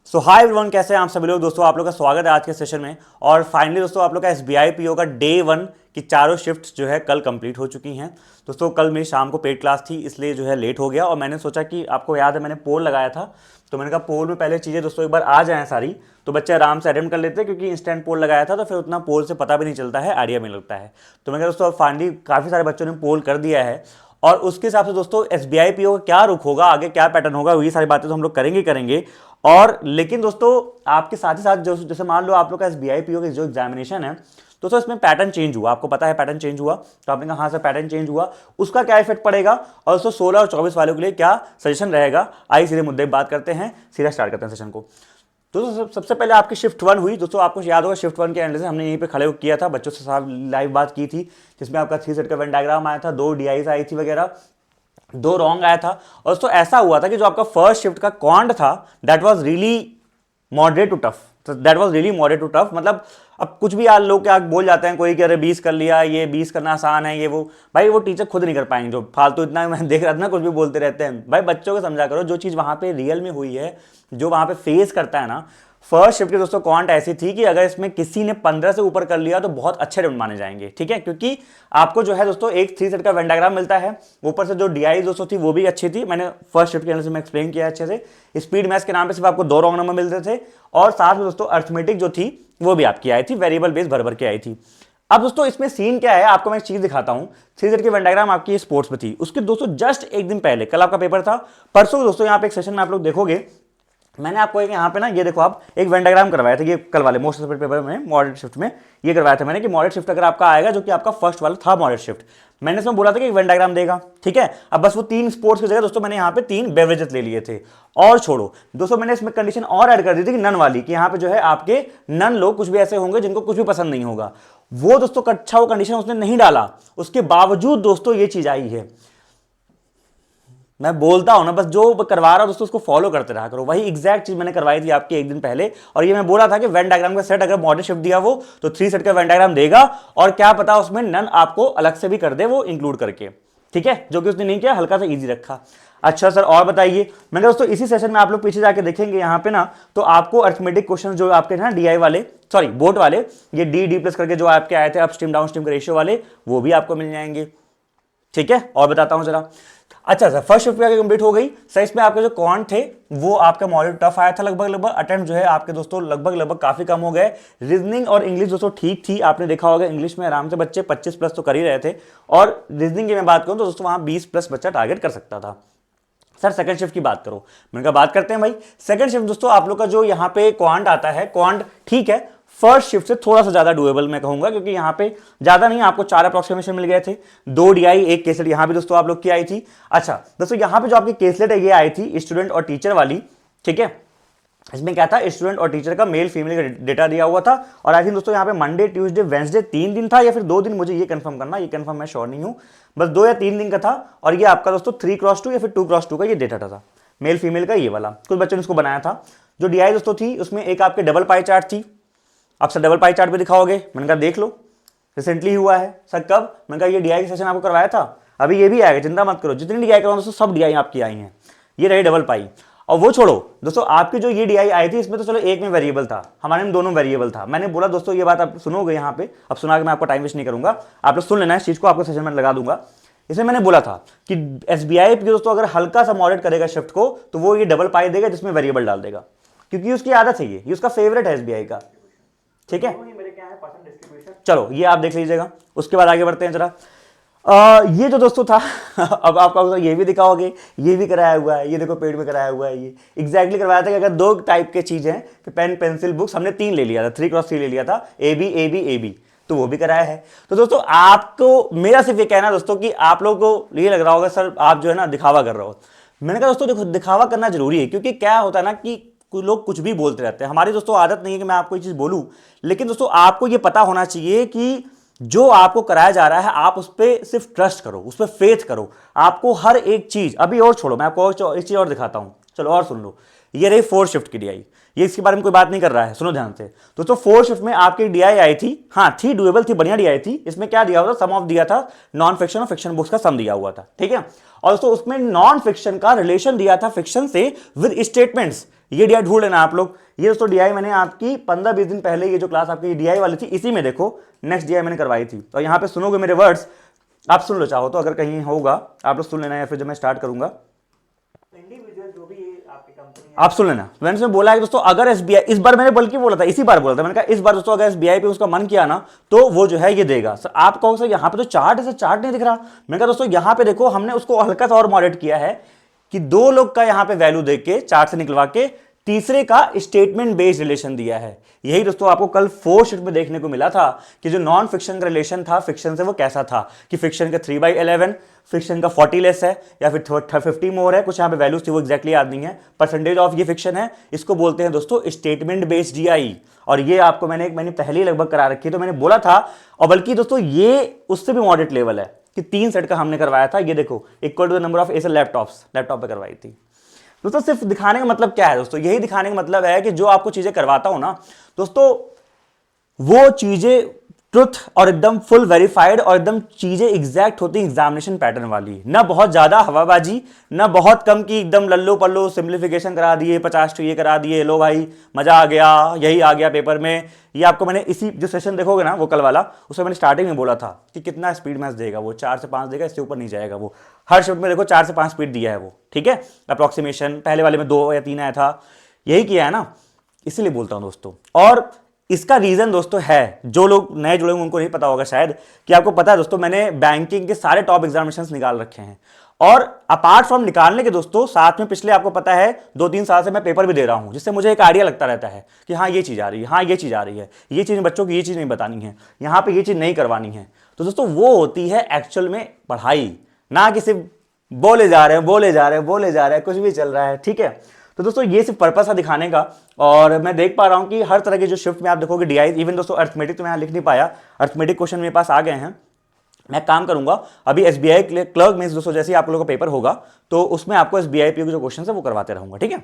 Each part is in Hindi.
सो हाय एवरीवन, कैसे हैं आप सभी लोग। दोस्तों आप लोग का स्वागत है आज के सेशन में। और फाइनली दोस्तों आप लोग का एसबीआई पीओ का डे 1 की चारों शिफ्ट जो है कल कंप्लीट हो चुकी हैं। दोस्तों कल मेरी शाम को पेड क्लास थी, इसलिए जो है लेट हो गया। और मैंने सोचा कि आपको याद है मैंने पोल लगाया था, तो मैंने कहा पोल में पहले चीज़ें दोस्तों एक बार आ जाएँ सारी, तो बच्चे आराम से अटेम्प्ट कर लेते हैं, क्योंकि इंस्टेंट पोल लगाया था तो फिर उतना पोल से पता भी नहीं चलता है, आइडिया भी नहीं लगता है। तो मैंने कहा दोस्तों फाइनली काफ़ी सारे बच्चों ने पोल कर दिया है, और उसके हिसाब से दोस्तों एसबीआई पीओ का क्या रुख होगा, आगे क्या पैटर्न होगा, ये सारी बातें तो हम लोग करेंगे करेंगे। और लेकिन दोस्तों आपके साथ ही साथ जो जैसे मान लो आप लोग का एसबीआई पीओ का जो एग्जामिनेशन है, दोस्तों इसमें पैटर्न चेंज हुआ, आपको पता है पैटर्न चेंज हुआ, तो आपने कहा हाँ सर पैटर्न चेंज हुआ, उसका क्या इफेक्ट पड़ेगा और दोस्तों 16 और 24 वालों के लिए क्या सजेशन रहेगा। आइए सीधे मुद्दे पर बात करते हैं, सीधा स्टार्ट करते हैं सेशन को। दोस्तों सबसे पहले आपकी शिफ्ट 1 हुई। दोस्तों आपको याद होगा शिफ्ट 1 के एनालिसिस हमने यहीं पे खड़े होकर किया था, बच्चों से साथ लाइव बात की थी, जिसमें आपका 3 सेट का वेन डायग्राम आया था, 2 डीआईज आई थी वगैरह, 2 रॉन्ग आया था। और दोस्तों ऐसा हुआ था कि जो आपका फर्स्ट शिफ्ट का क्वांट था that was really moderate to tough, that was really moderate to tough. मतलब अब कुछ भी यार लोग क्या बोल जाते हैं, कोई कह रहे 20 कर लिया, ये 20 करना आसान है, ये वो भाई वो टीचर खुद नहीं कर पाएंगे। जो फालतू इतना मैं देख रहा था ना, कुछ भी बोलते रहते हैं भाई, बच्चों को समझा करो जो चीज़ वहाँ पे रियल में हुई है, जो वहाँ पे फेस करता है ना। फर्स्ट शिफ्ट की दोस्तों क्वांट ऐसी थी कि अगर इसमें किसी ने 15 से ऊपर कर लिया तो बहुत अच्छे राउंड माने जाएंगे, ठीक है, क्योंकि आपको जो है दोस्तों एक 3 सेट का वेन डायग्राम मिलता है, ऊपर से जो डीआई दोस्तों थी वो भी अच्छी थी, मैंने फर्स्ट शिफ्ट के अंदर से मैं एक्सप्लेन किया अच्छे से। स्पीड मैथ्स के नाम पे सिर्फ आपको 2 रॉन्ग नंबर मिलते थे, और साथ में दोस्तों अर्थमेटिक जो थी वो भी आपकी आई थी, वेरिएबल बेस भर भर के आई थी। अब दोस्तों इसमें सीन क्या है, आपको मैं एक चीज दिखाता हूं। 3 सेट की वेन डायग्राम आपकी स्पोर्ट्स में थी, उसके दोस्तों जस्ट एक दिन पहले, कल आपका पेपर था, परसों दोस्तों यहाँ पे एक सेशन में आप लोग देखोगे, मैंने आपको एक यहाँ पे ना ये देखो आप एक वेन डायग्राम करवाया था, ये कल वाले मोस्ट सब्जेक्ट पेपर में मॉडरेट शिफ्ट में ये करवाया था मैंने कि मॉडरेट शिफ्ट अगर आपका आएगा, जो कि आपका फर्स्ट वाला था मॉडरेट शिफ्ट, मैंने इसमें बोला था कि एक वेन डायग्राम देगा, ठीक है। अब बस वो 3 स्पोर्ट्स की जगह दोस्तों मैंने यहाँ पे 3 बेवरेजेस ले लिए थे। और छोड़ो दोस्तों, मैंने इसमें कंडीशन और ऐड कर दी थी कि नन वाली, कि यहाँ पे जो है आपके नन लोग कुछ भी ऐसे होंगे जिनको कुछ भी पसंद नहीं होगा। वो दोस्तों अच्छा वो कंडीशन उसने नहीं डाला, उसके बावजूद दोस्तों ये चीज आई है। मैं बोलता हूं ना, बस जो करवा रहा हूं दोस्तों उसको फॉलो करते रहा करो। वही एग्जैक्ट चीज मैंने करवाई थी आपकी एक दिन पहले, और ये मैं बोला था कि वेन डायग्राम का सेट अगर मॉडरेट शिफ्ट दिया वो तो 3 सेट का वेन डायग्राम देगा, और क्या पता उसमें नन आपको अलग से भी कर दे वो इंक्लूड करके, ठीक है, जो कि उसने नहीं किया, हल्का सा इजी रखा। अच्छा सर और बताइए। मैंने दोस्तों इसी सेशन में आप लोग पीछे जाके देखेंगे यहाँ पे ना, तो आपको अर्थमेटिक क्वेश्चन जो आपके ना डीआई वाले, सॉरी बोट वाले, ये डी प्लस करके जो आपके आए थे अपस्ट्रीम डाउनस्ट्रीम के रेशियो वाले, वो भी आपको मिल जाएंगे, ठीक है। और बताता हूं जरा। अच्छा सर फर्स्ट शिफ्ट आपकी कंप्लीट हो गई सर, इसमें आपके जो क्वांट थे वो आपका मॉडल टफ आया था, लगभग अटेम्प्ट जो है आपके दोस्तों लगभग काफी कम हो गए। रीजनिंग और इंग्लिश दोस्तों ठीक थी, आपने देखा होगा इंग्लिश में आराम से बच्चे 25 प्लस तो कर ही रहे थे, और रीजनिंग की मैं बात करूं तो दोस्तों वहां 20 प्लस बच्चा टारगेट कर सकता था। सर सेकंड शिफ्ट की बात करो, मैंने कहा बात करते हैं भाई। सेकंड शिफ्ट दोस्तों आप लोग का जो यहाँ पे क्वांट आता है, क्वांट ठीक है फर्स्ट शिफ्ट से थोड़ा सा ज्यादा डुएबल मैं कहूंगा, क्योंकि यहाँ पे ज्यादा नहीं, आपको 4 अप्रोक्सीमेशन मिल गए थे, 2 डीआई 1 केसलेट यहाँ भी दोस्तों आप लोग की आई थी। अच्छा दोस्तों यहाँ पे जो आपकी केसलेट है ये आई थी स्टूडेंट और टीचर वाली, ठीक है। इसमें क्या था, स्टूडेंट और टीचर का मेल फीमेल का डेटा दिया हुआ था, और आई थिंक दोस्तों यहाँ पे मंडे ट्यूसडे वेंसडे 3 दिन था या फिर 2 दिन, मुझे ये कंफर्म करना, ये कंफर्म मैं श्योर नहीं हूँ, बस 2 या 3 दिन का था। और ये आपका दोस्तों 3x2 या फिर 2x2 का ये डेटा था, मेल फीमेल का ये वाला, कुछ बच्चों ने इसको बनाया था। जो डीआई दोस्तों थी उसमें एक आपके डबल पाई चार्ट थी, आप सर डबल पाई चार्ट भी दिखाओगे, मैंने कहा देख लो रिसेंटली हुआ है सर, कब, मैंने कहा ये डीआई सेशन आपको करवाया था, अभी ये भी आएगा, चिंता मत करो, जितनी डीआई करवाऊं दोस्तों सब डीआई आपकी आई हैं, ये रही डबल पाई। और वो छोड़ो दोस्तों, आपकी जो ये डीआई आई थी इसमें तो चलो एक में वेरिएबल था, हमारे में दोनों वेरिएबल था। मैंने बोला दोस्तों ये बात आप सुनोगे यहाँ पे, अब सुना के मैं आपको टाइम वेस्ट नहीं करूंगा, आप लोग सुन लेना इस चीज को, आपको सेशन में लगा दूंगा। इसमें मैंने बोला था कि एसबीआई दोस्तों अगर हल्का सा मॉडरेट करेगा शिफ्ट को तो वो ये डबल पाई देगा जिसमें वेरिएबल डाल देगा, क्योंकि उसकी आदत है, ये उसका फेवरेट है एसबीआई का, ठीक है। चलो ये आप देख लीजिएगा, उसके बाद आगे बढ़ते हैं जरा। ये जो दोस्तों था अब आपका ये भी दिखाओगे, ये भी कराया हुआ है, ये देखो पेड़ में कराया हुआ है, ये एग्जैक्टली करवाया था कि अगर 2 टाइप के चीजें हैं, पेन पेंसिल बुक्स हमने 3 ले लिया था, 3x3 ले लिया था, ए बी, तो वो भी कराया है। तो दोस्तों आपको मेरा सिर्फ ये कहना है दोस्तों कि आप लोगों को ये लग रहा होगा सर आप जो है ना दिखावा कर रहे हो। मैंने कहा दोस्तों देखो दिखावा करना जरूरी है, क्योंकि क्या होता है ना कि कुछ लोग कुछ भी बोलते रहते हैं, हमारी दोस्तों आदत नहीं है कि मैं आपको ये चीज बोलूं, लेकिन दोस्तों आपको ये पता होना चाहिए कि जो आपको कराया जा रहा है आप उस पर सिर्फ ट्रस्ट करो, उस पर फेथ करो, आपको हर एक चीज, अभी और छोड़ो मैं आपको एक चीज और दिखाता हूं, चलो और सुन लो, ये रही 4 शिफ्ट की डीआई, ये इसके बारे में कोई बात नहीं कर रहा है, सुनो ध्यान से दोस्तों। 4 शिफ्ट में आपकी डीआई आई थी, हाँ थी, डुएबल थी, बढ़िया डीआई थी। इसमें क्या दिया हुआ था, सम ऑफ दिया था, नॉन फिक्शन और फिक्शन बुक्स का सम दिया हुआ था, ठीक है। और दोस्तों उसमें नॉन फिक्शन का रिलेशन दिया था फिक्शन से विद स्टेटमेंट्स। ये डीआई ढूंढ लेना आप लोग। ये दोस्तों डीआई मैंने आपकी 15-20 दिन पहले, ये जो क्लास आपकी डीआई वाली थी, इसी में देखो नेक्स्ट डीआई मैंने करवाई थी। तो यहाँ पे सुनोगे मेरे वर्ड्स, आप सुन लो चाहो तो, अगर कहीं होगा आप लोग सुन लेना, या फिर जब मैं स्टार्ट करूंगा आप सुन लेना। मैंने इसमें बोला है दोस्तों, अगर एसबीआई, इस बार मैंने बल्कि बोला था, इसी बार बोला था, मैंने कहा इस बार दोस्तों अगर एसबीआई पे उसका मन किया ना तो वो जो है ये देगा। सर आप कहो सर यहाँ पे तो चार्ट है, सर चार्ट नहीं दिख रहा। मैंने कहा दोस्तों यहाँ पे देखो, हमने उसको हल्का सा और मॉडरेट किया है कि 2 लोग का यहाँ पे वैल्यू देख के चार्ट से निकलवा के तीसरे का स्टेटमेंट बेस्ड रिलेशन दिया है। यही दोस्तों आपको कल 4 शिफ्ट में देखने को मिला था कि जो नॉन फिक्शन का रिलेशन था फिक्शन से वो कैसा था, कि फिक्शन का 3/11, फिक्शन का 40 लेस है या फिर 50 मोर है, कुछ यहाँ पे वैल्यूज थी वो एक्जैक्टली याद नहीं है, परसेंटेज ऑफ ये फिक्शन है। इसको बोलते हैं दोस्तों स्टेटमेंट बेस्ड डीआई। और ये आपको मैंने पहले ही लगभग करा रखी है, तो मैंने बोला था। और बल्कि दोस्तों ये उससे भी मॉडरेट लेवल है कि 3 सेट का हमने करवाया था। ये देखो equal to the number of SL laptop पे करवाई थी दोस्तों। सिर्फ दिखाने का मतलब क्या है दोस्तों, यही दिखाने का मतलब है कि जो आपको चीजें करवाता हूं ना दोस्तों, वो चीजें ट्रुथ और एकदम फुल वेरीफाइड और एकदम चीजें एग्जैक्ट होती हैं एग्जामिनेशन पैटर्न वाली। ना बहुत ज्यादा हवाबाजी, ना बहुत कम की एकदम लल्लो पल्लो सिंप्लीफिकेशन करा दिए, 50 तो ये करा दिए, लो भाई मजा आ गया, यही आ गया पेपर में। ये आपको मैंने इसी जो सेशन देखोगे ना वो कल वाला, उसमें मैंने स्टार्टिंग में बोला था कि कितना स्पीड मैच देगा वो, 4 से 5 देगा, इससे ऊपर नहीं जाएगा वो। हर शिफ्ट में देखो 4 से 5 स्पीड दिया है वो, ठीक है। अप्रोक्सीमेशन पहले वाले में 2 या 3 आया था, यही किया है ना, इसीलिए बोलता हूं दोस्तों। और इसका रीजन दोस्तों है, जो लोग नए जुड़े होंगे उनको नहीं पता होगा शायद, कि आपको पता है दोस्तों मैंने बैंकिंग के सारे टॉप एग्जामिनेशंस निकाल रखे हैं। और अपार्ट फ्रॉम निकालने के दोस्तों साथ में पिछले आपको पता है 2-3 साल से मैं पेपर भी दे रहा हूं, जिससे मुझे एक आइडिया लगता रहता है कि हाँ ये चीज आ रही है, हाँ ये चीज आ रही है, ये चीज बच्चों की ये चीज नहीं बतानी है, यहाँ पे ये चीज नहीं करवानी है। तो दोस्तों वो होती है एक्चुअल में पढ़ाई, ना कि सिर्फ बोले जा रहे हैं कुछ भी चल रहा है, ठीक है। तो दोस्तों ये सिर्फ पर्पस है दिखाने का। और मैं देख पा रहा हूं कि हर तरह के जो शिफ्ट में आप देखोगे डीआई, इवन दोस्तों अर्थमेटिक तो मैं लिख नहीं पाया, अर्थमेटिक क्वेश्चन मेरे पास आ गए हैं। मैं काम करूंगा अभी एसबीआई क्लर्क में दोस्तों, जैसे ही आप लोगों का पेपर होगा तो उसमें आपको एसबीआई पीओ के जो क्वेश्चन है वो करवाते रहूंगा, ठीक है।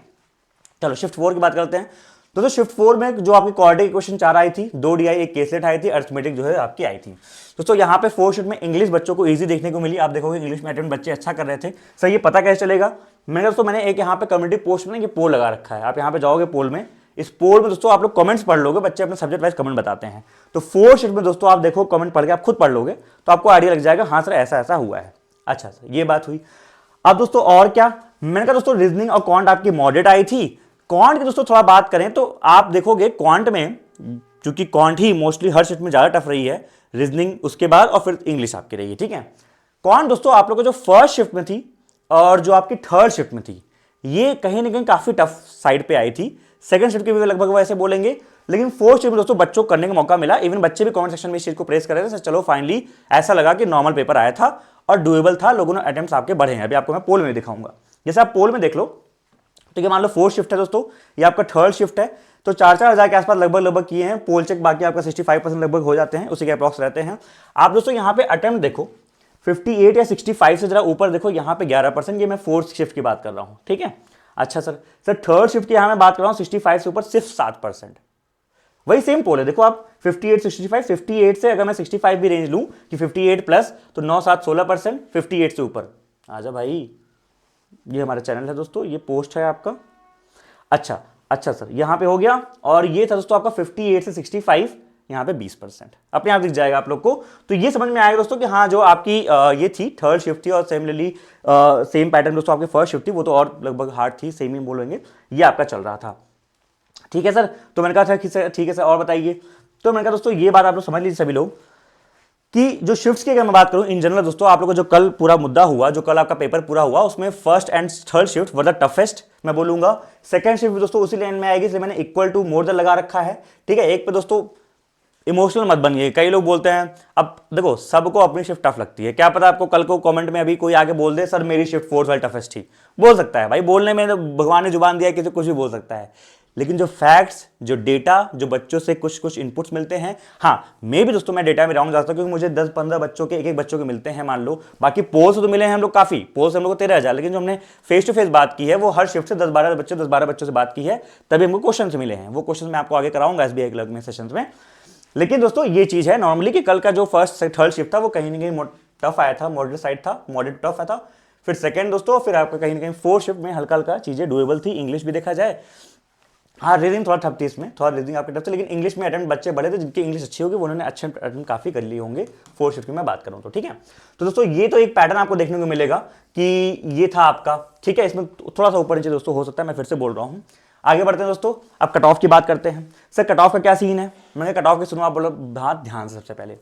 चलो शिफ्ट 4 की बात करते हैं। दोस्तों शिफ्ट 4 में जो आपकी क्वाड्रेटिक क्वेश्चन 4 आई थी, 2 डीआई, 1 केसलेट आई थी, अर्थमेटिक जो है आपकी आई थी। दोस्तों यहाँ पे 4 शिफ्ट में इंग्लिश बच्चों को इजी देखने को मिली। आप देखोगे इंग्लिश में अटेम्प्ट बच्चे अच्छा कर रहे थे। सर ये पता कैसे चलेगा? मैंने एक यहाँ पे कम्युनिटी पोस्ट में ये पोल लगा रखा है, आप यहाँ पे जाओगे पोल में, इस पोल में दोस्तों आप लोग कमेंट्स पढ़ लोगे, बच्चे अपने सब्जेक्ट वाइज कमेंट बताते हैं। तो 4 शिफ्ट में दोस्तों आप देखो कमेंट पढ़ के आप खुद पढ़ लोगे तो आपको आइडिया लग जाएगा, हाँ सर ऐसा ऐसा हुआ है। अच्छा सर ये बात हुई। अब दोस्तों और क्या, मैंने कहा दोस्तों रीजनिंग और क्वांट आपकी मॉडरेट आई थी। क्वांट की दोस्तों थोड़ा बात करें तो आप देखोगे क्वांट में, चूंकि क्वांट ही मोस्टली हर शिफ्ट में ज्यादा टफ रही है, रीजनिंग उसके बाद और फिर इंग्लिश आपकी रही है, ठीक है। क्वांट दोस्तों आप लोगों को जो फर्स्ट शिफ्ट में थी और जो आपकी थर्ड शिफ्ट में थी, ये कहीं ना कहीं काफी टफ साइड पे आई थी। सेकंड शिफ्ट की भी लगभग वैसे बोलेंगे, लेकिन फोर्थ शिफ्ट में दोस्तों बच्चों को करने का मौका मिला। इवन बच्चे भी कमेंट सेक्शन में इस चीज को प्रेस कर रहे थे, चलो फाइनली ऐसा लगा कि नॉर्मल पेपर आया था और डुएबल था, लोगों ने अटेम्प्ट्स आपके बढ़े हैं। अभी आपको मैं पोल में दिखाऊंगा। जैसे आप पोल में देख लो, ठीक है, मान लो फोर्थ शिफ्ट है दोस्तों, ये आपका थर्ड शिफ्ट है, तो 4-4 हजार के आसपास लगभग किए हैं पोल चेक, बाकी आपका 65% लगभग हो जाते हैं, उसी के अप्रॉक्स रहते हैं। आप दोस्तों यहाँ पे अटेम्प्ट देखो 58 या 65 से जरा ऊपर देखो, यहाँ पे 11%, ये मैं फोर्थ शिफ्ट की बात कर रहा हूँ, ठीक है। अच्छा सर थर्ड शिफ्ट की यहाँ मैं बात कर रहा हूँ 65 से ऊपर सिर्फ 7%। वही सेम पोल है, देखो आप 58 65, 58 से अगर मैं 65 भी रेंज लूं कि 58 प्लस, तो 9-7 16%, 58 से ऊपर आजा भाई। ये हमारा चैनल है दोस्तों, ये पोस्ट है आपका। अच्छा सर यहाँ पे हो गया, और ये था दोस्तों आपका 58 से 65, यहाँ पे 20% अपने आप दिख जाएगा आप लोग को। तो ये समझ में आएगा दोस्तों कि हाँ जो आपकी ये थी थर्ड शिफ्ट थी, और सेम पैटर्न दोस्तों आपकी फर्स्ट शिफ्ट थी, वो तो और लगभग हार्ड थी, सेम ही बोलेंगे, ये आपका चल रहा था, ठीक है सर। तो मैंने कहा था कि ठीक है सर और बताइए। तो मैंने कहा दोस्तों ये बात आप लोग समझ लीजिए सभी लोग कि जो शिफ्ट्स की अगर मैं बात करूं इन जनरल दोस्तों, आप लोगों को जो कल पूरा मुद्दा हुआ, जो कल आपका पेपर पूरा हुआ, उसमें first and third shift were the toughest मैं बोलूंगा। सेकंड शिफ्ट दोस्तों उसी लाइन में आएगी, इसलिए मैंने इक्वल टू मोर देन लगा रखा है, ठीक है। एक पे दोस्तों इमोशनल मत बनिए। कई लोग बोलते हैं, अब देखो सबको अपनी शिफ्ट टफ लगती है, क्या पता आपको कल को कमेंट में अभी कोई आके बोल दे सर मेरी शिफ्ट फोर्थ वाली टफेस्ट थी, बोल सकता है भाई, बोलने में तो भगवान ने जुबान दिया, किसी कुछ भी बोल सकता है। लेकिन जो फैक्ट्स, जो डेटा, जो बच्चों से कुछ कुछ इनपुट्स मिलते हैं, हाँ मे भी दोस्तों मैं डेटा में राउंड जाता हूँ क्योंकि मुझे 10-15 बच्चों के, एक बच्चों के मिलते हैं मान लो, बाकी पोल से तो मिले हैं हम लोग काफी, पोल से हम लोग को 13,000, लेकिन जो हमने फेस टू फेस बात की है वो हर शिफ्ट से 10-12 बच्चों से बात की है, तभी हमको क्वेश्चन मिले हैं। वो क्वेश्चन मैं आपको आगे कराऊंगा SBI क्लर्क में सेशन में। लेकिन दोस्तों ये चीज है नॉर्मली कि कल का जो फर्स्ट थर्ड शिफ्ट था वो कहीं ना कहीं टफ आया था, मॉडरेट साइड था, मॉडरेट टफ आया था। फिर सेकंड दोस्तों, फिर आपका कहीं ना कहीं फोर्थ शिफ्ट में हल्का हल्का चीजें डुएबल थी। इंग्लिश भी देखा जाए, हाँ रीडिंग थोड़ा टफ थी, इसमें थोड़ा रीडिंग आपके टफ थी, लेकिन इंग्लिश में अटेम्प्ट बच्चे बड़े थे जिनकी इंग्लिश अच्छी होगी, उन्होंने अच्छे अटेम्प्ट काफी कर लिए होंगे फोर्थ शिफ्ट की मैं बात करूं तो। ठीक है, तो दोस्तों ये तो एक पैटर्न आपको देखने को मिलेगा कि ये था आपका। ठीक है, इसमें थोड़ा सा ऊपर नीचे दोस्तों हो सकता है, मैं फिर से बोल रहा हूँ। आगे बढ़ते हैं दोस्तों, अब कट ऑफ की बात करते हैं। सर कट ऑफ का क्या सीन है? मैंने कट ऑफ की सुनो, आप बोलो बात ध्यान से सबसे पहले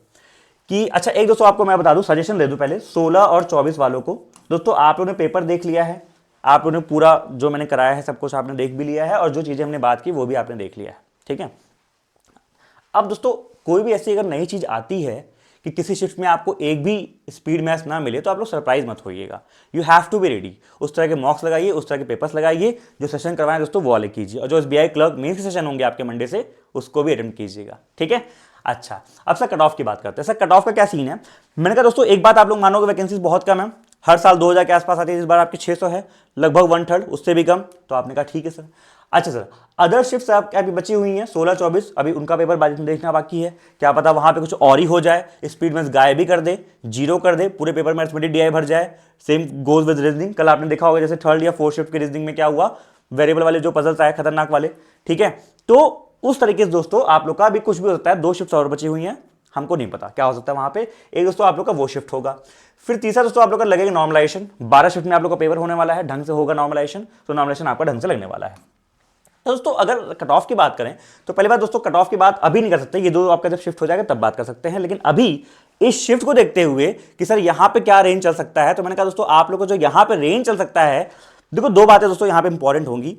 कि अच्छा एक दोस्तों आपको मैं बता दूं, सजेशन दे दूं पहले 16 और 24 वालों को। दोस्तों आप लोगों ने पेपर देख लिया है, आप लोगों ने पूरा जो मैंने कराया है सब कुछ आपने देख भी लिया है, और जो चीजें हमने बात की वो भी आपने देख लिया है। ठीक है, अब दोस्तों कोई भी ऐसी अगर नई चीज आती है कि किसी शिफ्ट में आपको एक भी स्पीड मैथ्स ना मिले तो आप लोग सरप्राइज मत होइएगा। You have to be ready. उस तरह के मॉक्स लगाइए, उस तरह के पेपर्स लगाइए, जो सेशन करवाएं दोस्तों वो वाले कीजिए, और जो SBI क्लर्क मेन के सेशन होंगे आपके मंडे से उसको भी अटेम्प्ट कीजिएगा। ठीक है, अच्छा अब सर कट ऑफ की बात करते हैं। सर कट ऑफ का क्या सीन है? मैंने कहा दोस्तों एक बात आप लोग मानोगे, वैकेंसीज बहुत कम है, हर साल 2000 के आसपास आती है, इस बार आपकी 600 है, लगभग 1/3, उससे भी कम। तो आपने कहा ठीक है सर। अच्छा सर अदर शिफ्ट्स आपकी बची हुई हैं 16-24, अभी उनका पेपर बाद में देखना बाकी है, क्या पता वहां पे कुछ और ही हो जाए, स्पीड में गायब भी कर दे, जीरो कर दे, पूरे पेपर में अरिथमेटिक DI भर जाए। सेम गोज विद रीजनिंग, कल आपने देखा होगा जैसे थर्ड या फोर्थ शिफ्ट के रीजनिंग में क्या हुआ, वेरिएबल वाले जो पजल्स आए खतरनाक वाले। ठीक है, तो उस तरीके से दोस्तों आप लोग का भी कुछ भी हो सकता है। 2 शिफ्ट और बची हुई हैं, हमको नहीं पता क्या हो सकता है वहां पे। एक दोस्तों आप लोग का वो शिफ्ट होगा। फिर तीसरा दोस्तों आप लोग का लगेगा नॉर्मलाइजेशन। 12 शिफ्ट में आप लोग का पेपर होने वाला है, ढंग से होगा नॉर्मलाइजेशन, तो नॉर्मलाइजेशन आपका ढंग से लगने वाला है। तो दोस्तों अगर कट ऑफ की बात करें तो पहली बात दोस्तों कट ऑफ की बात अभी नहीं कर सकते, ये 2 आपका जब शिफ्ट हो जाएगा तब बात कर सकते हैं। लेकिन अभी इस शिफ्ट को देखते हुए कि सर यहां पे क्या रेंज चल सकता है, तो मैंने कहा दोस्तों आप लोग को जो यहां पे रेंज चल सकता है, देखो 2 बातें दोस्तों यहां पे इंपॉर्टेंट होंगी।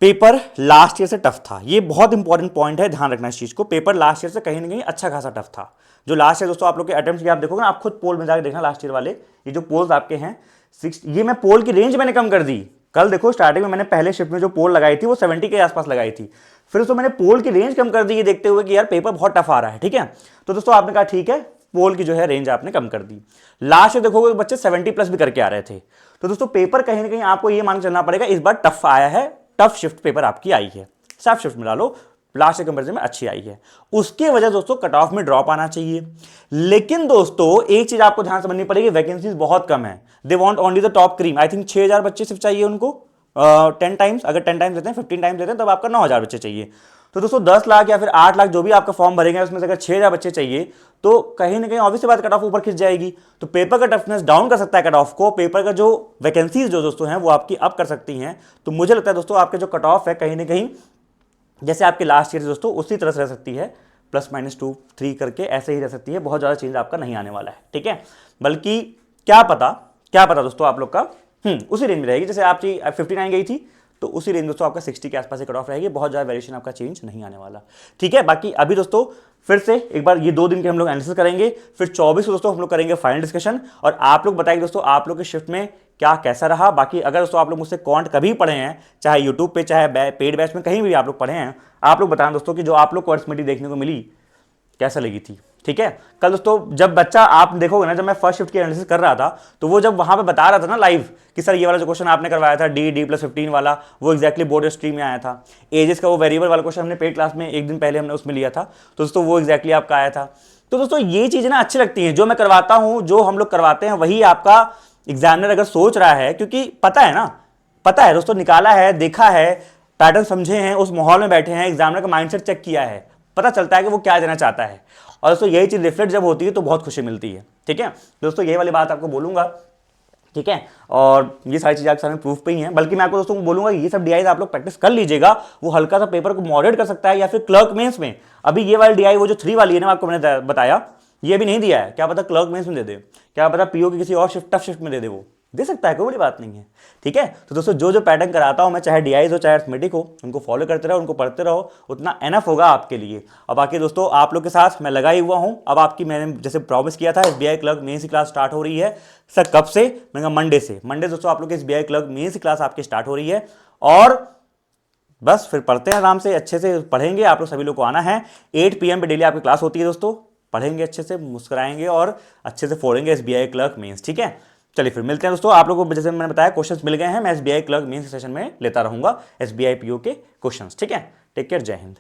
पेपर लास्ट ईयर से टफ था, ये बहुत इंपॉर्टेंट पॉइंट है, ध्यान रखना इस चीज को। पेपर लास्ट ईयर से कहीं ना कहीं अच्छा खासा टफ था। जो लास्ट ईयर दोस्तों आप लोग के अटेम्प्ट की आप देखोगे ना, आप खुद पोल में जाकर देखना लास्ट ईयर वाले, ये जो पोल्स आपके हैं 6, ये मैं पोल की रेंज मैंने कम कर दी। कल देखो स्टार्टिंग में मैंने पहले शिफ्ट में जो पोल लगाई थी वो 70 के आसपास लगाई थी, फिर तो मैंने पोल की रेंज कम कर दी, ये देखते हुए कि यार पेपर बहुत टफ आ रहा है। ठीक है, तो दोस्तों आपने कहा ठीक है, पोल की जो है रेंज आपने कम कर दी। लास्ट ईयर देखोगे बच्चे 70+ भी करके आ रहे थे। तो दोस्तों पेपर कहीं ना कहीं आपको ये मान चलना पड़ेगा इस बार टफ आया है, टफ शिफ्ट पेपर आपकी आई है, सब शिफ्ट मिला लो लास्ट कंपेरिजन में अच्छी आई है। उसके वजह दोस्तों कट ऑफ में ड्रॉप आना चाहिए। लेकिन दोस्तों एक चीज आपको ध्यान समझनी पड़ेगी, वैकेंसीज बहुत कम है, they want only the top cream. I think 6000 बच्चे सिर्फ चाहिए उनको, 10 टाइम्स, अगर 10 टाइम्स लेते हैं 15 टाइम्स लेते हैं तब आपका 9000 बच्चे चाहिए। तो दोस्तों 10 लाख या फिर 8 लाख जो भी आपका फॉर्म भरेंगे उसमें से अगर 6000 बच्चे चाहिए तो कहीं ना कहीं ऑब्वियस बात कट ऑफ ऊपर खिंच जाएगी। तो पेपर का टफनेस डाउन कर सकता है कट ऑफ को, पेपर का जो वैकेंसीज जो दोस्तों हैं वो आपकी अप कर सकती हैं। तो मुझे लगता है दोस्तों आपके जो कट ऑफ है कहीं ना कहीं जैसे आपके लास्ट ईयर दोस्तों उसी तरह से रह सकती है, +-2 3 करके ऐसे ही रह सकती है, बहुत ज़्यादा चेंज आपका नहीं आने वाला है। ठीक है, बल्कि क्या पता दोस्तों आप लोग का उसी रेंज में रहेगी, जैसे आपकी 59 गई थी तो उसी रेंज दोस्तों आपका 60 के आसपास कट ऑफ रहेगी, बहुत ज़्यादा वेरिएशन आपका चेंज नहीं आने वाला। ठीक है, बाकी अभी दोस्तों फिर से एक बार ये 2 दिन के हम लोग एनालिसिस करेंगे, फिर 24 को दोस्तों हम लोग करेंगे फाइनल डिस्कशन, और आप लोग बताइए दोस्तों आप लोग के शिफ्ट में क्या कैसा रहा। बाकी अगर दोस्तों आप लोग मुझसे कॉन्ट कभी पढ़े हैं, चाहे यूट्यूब पे चाहे पेड बैच में कहीं भी आप लोग पढ़े हैं, आप लोग बताएं दोस्तों कि जो आप लोग को अरिथमेटिक देखने को मिली कैसा लगी थी। ठीक है, कल दोस्तों जब बच्चा आप देखोगे ना, जब मैं फर्स्ट शिफ्ट की एनालिसिस कर रहा था तो वो जब वहां पे बता रहा था ना लाइव कि सर ये वाला जो क्वेश्चन आपने करवाया था D+15 वाला, वो एक्जैक्टली बोर्ड स्ट्रीम में आया था। एजेस का वो वेरिएबल वाला क्वेश्चन हमने पेड क्लास में एक दिन पहले हमने उसमें लिया था, तो दोस्तों वो एक्जैक्टली आपका आया था। तो दोस्तों ये चीजें ना अच्छी लगती हैं, जो मैं करवाता हूं, जो हम लोग करवाते हैं वही आपका एग्जामिनर अगर सोच रहा है, क्योंकि पता है ना, पता है दोस्तों, निकाला है, देखा है, पैटर्न समझे हैं, उस माहौल में बैठे हैं, एग्जामिनर का माइंडसेट चेक किया है, पता चलता है कि वो क्या देना चाहता है। और दोस्तों यही चीज रिफ्लेक्ट जब होती है तो बहुत खुशी मिलती है। ठीक है दोस्तों, यही वाली बात आपको बोलूंगा। ठीक है, और ये सारी चीजें आपके सामने प्रूफ पे ही हैं, बल्कि मैं आपको दोस्तों बोलूंगा ये सब DI आप लोग प्रैक्टिस कर लीजिएगा, वो हल्का सा पेपर को मॉडरेट कर सकता है। या फिर क्लर्क मेंस में अभी ये वाली DI वो जो 3 वाली है ना, आपको मैंने बताया, ये भी नहीं दिया है, क्या पता क्लर्क मेंस में दे दे, क्या पता PO की किसी और शिफ्ट टफ शिफ्ट में दे दे, वो दे सकता है, कोई बड़ी बात नहीं है। ठीक है, तो दोस्तों जो पैटर्न कराता हूं मैं, चाहे DI हो चाहे अरिथमेटिक हो, उनको फॉलो करते रहो, उनको पढ़ते रहो, उतना एनफ होगा आपके लिए। और बाकी दोस्तों आप लोग के साथ मैं लगा ही हुआ हूं। अब आपकी मैंने जैसे प्रॉमिस किया था SBI क्लर्क मेंस की क्लास स्टार्ट हो रही है। सर कब से? मैंने कहा मंडे से। मंडे दोस्तों आप लोग की SBI क्लर्क मेंस की क्लास आपकी स्टार्ट हो रही है, और बस फिर पढ़ते हैं आराम से, अच्छे से पढ़ेंगे। आप लोग सभी लोग को आना है। 8 PM पे डेली आपकी क्लास होती है दोस्तों। पढ़ेंगे अच्छे से, मुस्कुराएंगे और अच्छे से फोड़ेंगे SBI क्लर्क मेंस, ठीक है। चलिए फिर मिलते हैं दोस्तों। आप लोगों को जैसे मैंने बताया क्वेश्चंस मिल गए हैं, मैं SBI क्लर्क मेंस सेशन में लेता रहूंगा SBI PO के क्वेश्चंस, ठीक है। टेक केयर, जय हिंद।